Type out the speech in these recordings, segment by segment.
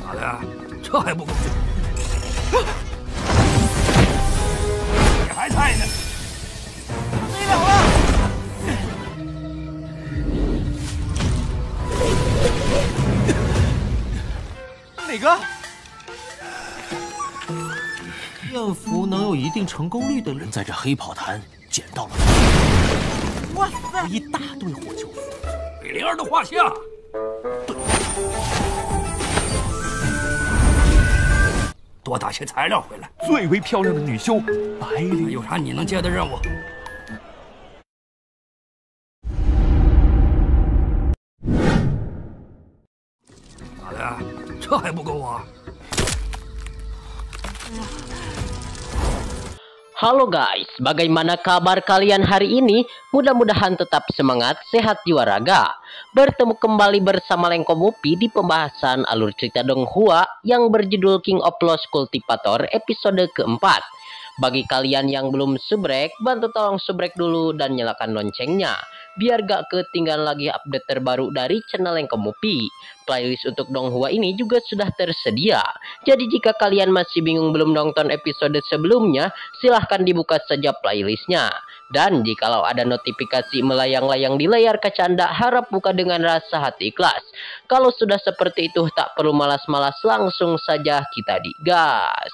咋的呀？这还不够劲？你还菜呢？没了了！哪个？艳福能有一定成功率的人，在这黑跑坛捡到了哇塞，一大堆火球符，给灵儿的画像。对，多打些材料回来。最为漂亮的女修，白灵。有啥你能接的任务？咋的呀？这还不够啊？ Halo guys, bagaimana kabar kalian hari ini? Mudah-mudahan tetap semangat, sehat jiwa raga. Bertemu kembali bersama Lengko Mupi di pembahasan alur cerita Donghua yang berjudul King of Lost Cultivator episode keempat. Bagi kalian yang belum subrek, bantu tolong subrek dulu dan nyalakan loncengnya, biar gak ketinggalan lagi update terbaru dari channel Lengko Mupi. Playlist untuk Donghua ini juga sudah tersedia. Jadi jika kalian masih bingung belum nonton episode sebelumnya, silahkan dibuka saja playlistnya. Dan jikalau ada notifikasi melayang-layang di layar kaca Anda, harap buka dengan rasa hati ikhlas. Kalau sudah seperti itu, tak perlu malas-malas, langsung saja kita digas.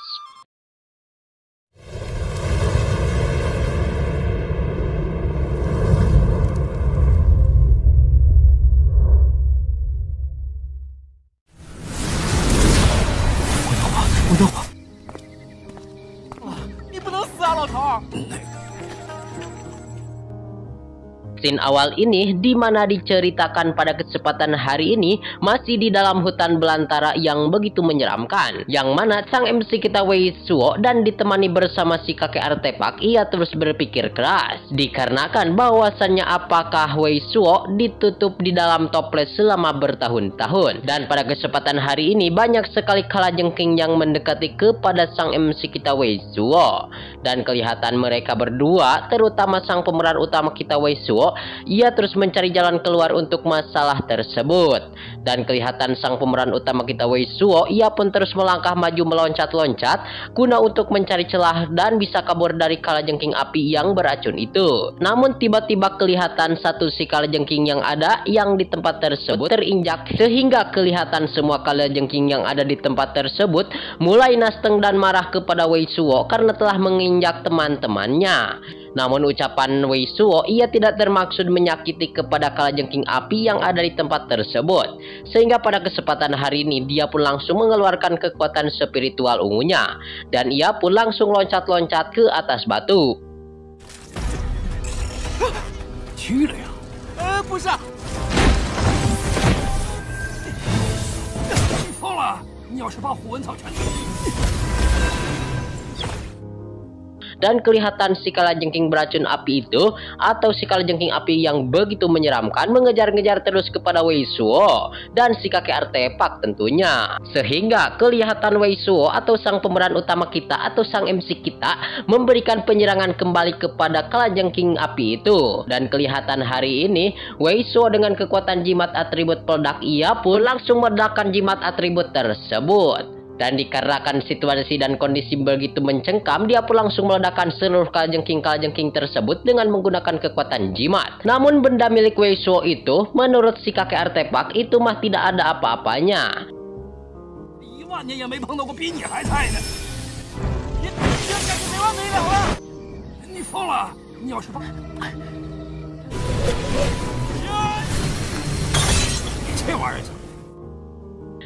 Scene awal ini dimana diceritakan pada kesempatan hari ini masih di dalam hutan belantara yang begitu menyeramkan, yang mana sang MC kita Wei Suo dan ditemani bersama si kakek artefak, ia terus berpikir keras dikarenakan bahwasannya apakah Wei Suo ditutup di dalam toples selama bertahun-tahun. Dan pada kesempatan hari ini banyak sekali kalajengking yang mendekati kepada sang MC kita Wei Suo, dan kelihatan mereka berdua, terutama sang pemeran utama kita Wei Suo, ia terus mencari jalan keluar untuk masalah tersebut. Dan kelihatan sang pemeran utama kita Wei Suo, ia pun terus melangkah maju meloncat-loncat guna untuk mencari celah dan bisa kabur dari kalajengking api yang beracun itu. Namun tiba-tiba kelihatan satu si kalajengking yang ada yang di tempat tersebut terinjak, sehingga kelihatan semua kalajengking yang ada di tempat tersebut mulai nasteng dan marah kepada Wei Suo karena telah menginjak teman-temannya. Namun ucapan Wei Suo, ia tidak termaksud menyakiti kepada kalajengking api yang ada di tempat tersebut. Sehingga pada kesempatan hari ini dia pun langsung mengeluarkan kekuatan spiritual ungunya, dan ia pun langsung loncat-loncat ke atas batu. 去了呀！不是，你疯了！你要是把虎纹草全。 Dan kelihatan si kalajengking beracun api itu atau si kalajengking api yang begitu menyeramkan mengejar-ngejar terus kepada Wei Suo dan si kakek artefak tentunya. Sehingga kelihatan Wei Suo atau sang pemeran utama kita atau sang MC kita memberikan penyerangan kembali kepada kalajengking api itu. Dan kelihatan hari ini Wei Suo dengan kekuatan jimat atribut peledak, ia pun langsung meledakkan jimat atribut tersebut. Dan dikarenakan situasi dan kondisi begitu mencengkam, dia pun langsung meledakkan seluruh kalajengking tersebut dengan menggunakan kekuatan jimat. Namun benda milik Wei Suo itu, menurut si kakek artefak, itu mah tidak ada apa-apanya. 10000年也没碰到过比你还菜呢！你这下就没完没了了！你疯了！你要是把……你这玩意儿！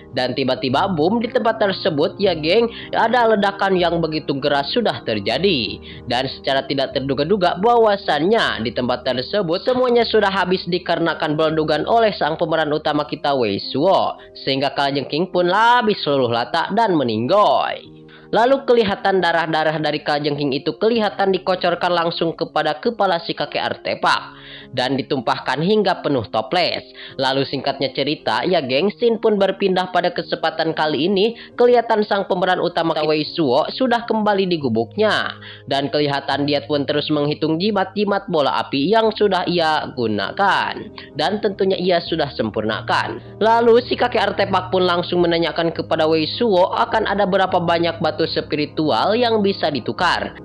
Dan tiba-tiba boom di tempat tersebut ya geng, ada ledakan yang begitu keras sudah terjadi. Dan secara tidak terduga-duga bahwasannya di tempat tersebut semuanya sudah habis dikarenakan beledugan oleh sang pemeran utama kita Wei Suo. Sehingga kalajengking pun habis seluruh lata dan meninggoy. Lalu kelihatan darah-darah dari kalajengking itu kelihatan dikocorkan langsung kepada kepala si kakek artefak dan ditumpahkan hingga penuh toples. Lalu singkatnya cerita ya geng, scene pun berpindah pada kesempatan kali ini. Kelihatan sang pemeran utama Wei Suo sudah kembali di gubuknya dan kelihatan dia pun terus menghitung jimat-jimat bola api yang sudah ia gunakan dan tentunya ia sudah sempurnakan. Lalu si kakek artefak pun langsung menanyakan kepada Wei Suo akan ada berapa banyak batu spiritual yang bisa ditukar.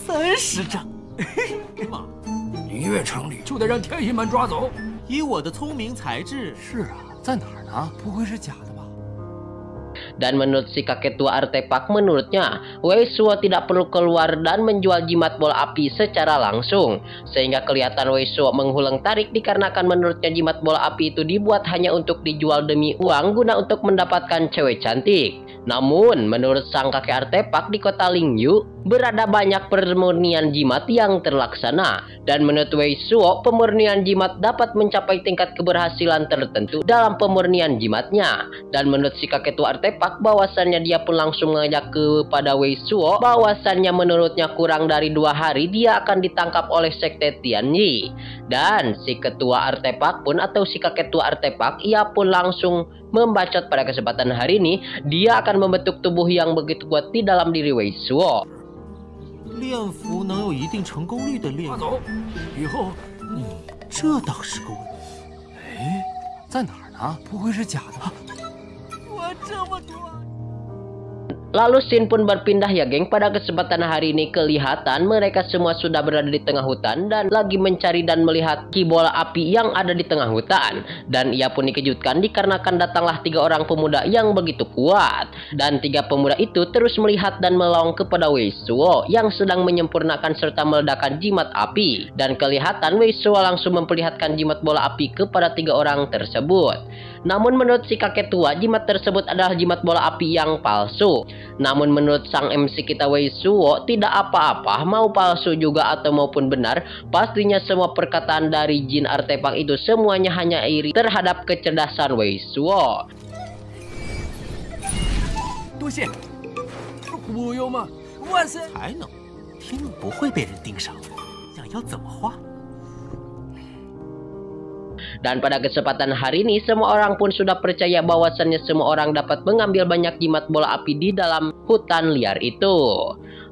30张。妈，你越城里就得让天心们抓走。以我的聪明才智，是啊，在哪儿呢？不会是假的吧？ Dan menurut si kakek tua artefak, menurutnya Wei Suo tidak perlu keluar dan menjual jimat bola api secara langsung, sehingga kelihatan Wei Suo menghuleng tarik dikarenakan menurutnya jimat bola api itu dibuat hanya untuk dijual demi uang guna untuk mendapatkan cewek cantik. Namun menurut sang kakek artefak, di kota Lingyu berada banyak pemurnian jimat yang terlaksana, dan menurut Wei Suo pemurnian jimat dapat mencapai tingkat keberhasilan tertentu dalam pemurnian jimatnya. Dan menurut si kakek tua artefak, bahwasannya dia pun langsung mengajak kepada Wei Suo bahwasannya menurutnya kurang dari 2 hari dia akan ditangkap oleh sekte Tianyi. Dan si ketua artefak pun atau si kakek tua artefak, ia pun langsung membacot pada kesempatan hari ini dia akan membentuk tubuh yang begitu kuat di dalam diri Wei Suo. 炼符能有一定成功率的炼抓走，以后这倒是个问题。哎，在哪儿呢？不会是假的吧？ 我这么多。 Lalu scene pun berpindah ya geng, pada kesempatan hari ini kelihatan mereka semua sudah berada di tengah hutan dan lagi mencari dan melihat ki bola api yang ada di tengah hutan. Dan ia pun dikejutkan dikarenakan datanglah 3 orang pemuda yang begitu kuat. Dan 3 pemuda itu terus melihat dan melong kepada Wei Suo yang sedang menyempurnakan serta meledakkan jimat api. Dan kelihatan Wei Suo langsung memperlihatkan jimat bola api kepada 3 orang tersebut. Namun menurut si kakek tua, jimat tersebut adalah jimat bola api yang palsu. Namun menurut sang MC kita Wei Suo, tidak apa-apa, mau palsu juga atau maupun benar, pastinya semua perkataan dari jin artefak itu semuanya hanya iri terhadap kecerdasan Wei Suo. 多谢，不用嘛，万岁！还能，天命不会被人盯上，想要怎么画？ Dan pada kesempatan hari ini semua orang pun sudah percaya bahwasannya semua orang dapat mengambil banyak jimat bola api di dalam hutan liar itu.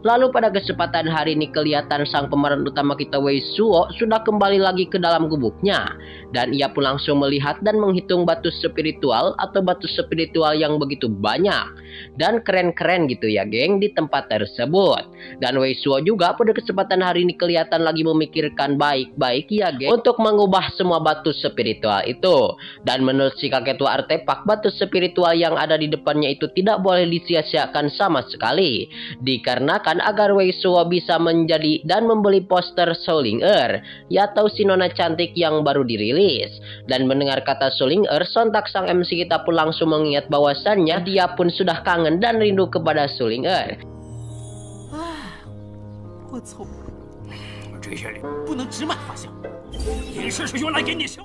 Lalu pada kesempatan hari ini kelihatan sang pemeran utama kita Wei Suo sudah kembali lagi ke dalam gubuknya. Dan ia pun langsung melihat dan menghitung batu spiritual atau batu spiritual yang begitu banyak. Dan keren-keren gitu ya geng di tempat tersebut. Dan Wei Suo juga pada kesempatan hari ini kelihatan lagi memikirkan baik-baik ya geng untuk mengubah semua batu spiritual itu. Dan menurut si kakek tua artefak, batu spiritual yang ada di depannya itu tidak boleh disia-siakan sama sekali. Dikarenakan agar Wei Suo bisa menjadi dan membeli poster Souling Earth, yaitu si nona cantik yang baru dirilis. Dan mendengar kata Souling Earth, sontak sang MC kita pun langsung mengingat bahwasannya dia pun sudah kangen dan rindu kepada Souling Earth. 我操，这些人不能只买画像。隐士是用来给你修。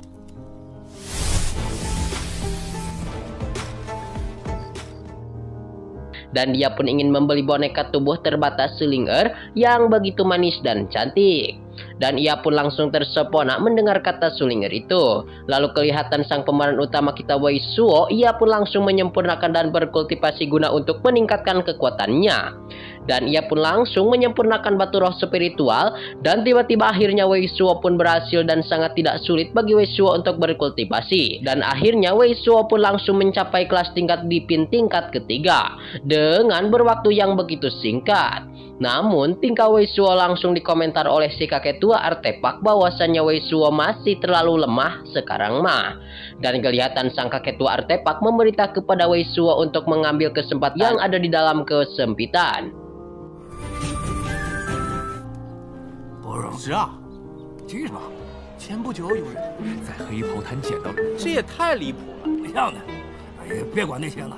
Dan dia pun ingin membeli boneka tubuh terbatas Souling Earth yang begitu manis dan cantik. Dan ia pun langsung tersepona mendengar kata Souling Earth itu. Lalu kelihatan sang pemeran utama kita Wei Suo, ia pun langsung menyempurnakan dan berkultivasi guna untuk meningkatkan kekuatannya. Dan ia pun langsung menyempurnakan batu roh spiritual. Dan tiba-tiba akhirnya Wei Suo pun berhasil dan sangat tidak sulit bagi Wei Suo untuk berkultivasi. Dan akhirnya Wei Suo pun langsung mencapai kelas tingkat Bipin tingkat ketiga dengan berwaktu yang begitu singkat. Namun tingkah Wei Suo langsung dikomentar oleh si kakek tua artefak bahwasannya Wei Suo masih terlalu lemah sekarang mah. Dan kelihatan sang kakek tua artefak memerintah kepada Wei Suo untuk mengambil kesempatan yang ada di dalam kesempitan. 是啊，是吗？前不久有人在黑袍滩捡到，这也太离谱了。一样的，哎，别管那些了。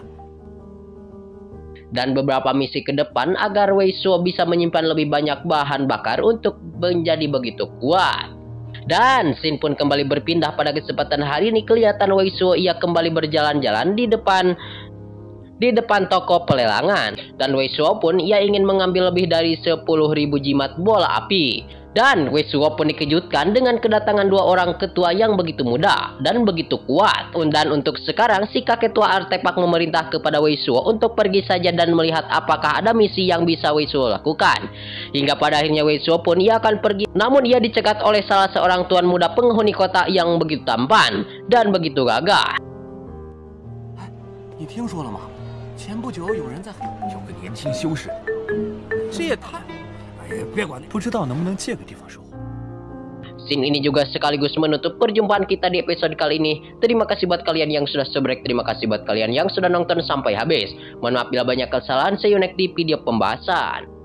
Dan beberapa misi ke depan agar Wei Suo bisa menyimpan lebih banyak bahan bakar untuk menjadi begitu kuat. Dan scene pun kembali berpindah pada kesempatan hari ini kelihatan Wei Suo ia kembali berjalan-jalan di depan di depan toko pelelangan. Dan Wei Suo pun ia ingin mengambil lebih dari 10.000 jimat bola api. Dan Wei Suo pun dikejutkan dengan kedatangan dua orang ketua yang begitu muda dan begitu kuat. Dan untuk sekarang si kakek tua artefak memerintah kepada Wei Suo untuk pergi saja dan melihat apakah ada misi yang bisa Wei Suo lakukan. Hingga pada akhirnya Wei Suo pun ia akan pergi, namun ia dicegat oleh salah seorang tuan muda penghuni kota yang begitu tampan dan begitu gagah. 你听说了吗？前不久有人在有个年轻修士，这也太……哎呀，别管那，不知道能不能借个地方说话。 Scene ini juga sekaligus menutup perjumpaan kita di episode kali ini. Terima kasih buat kalian yang sudah subscribe. Terima kasih buat kalian yang sudah nonton sampai habis. Mohon maaf bila banyak kesalahan. See you next di video pembahasan.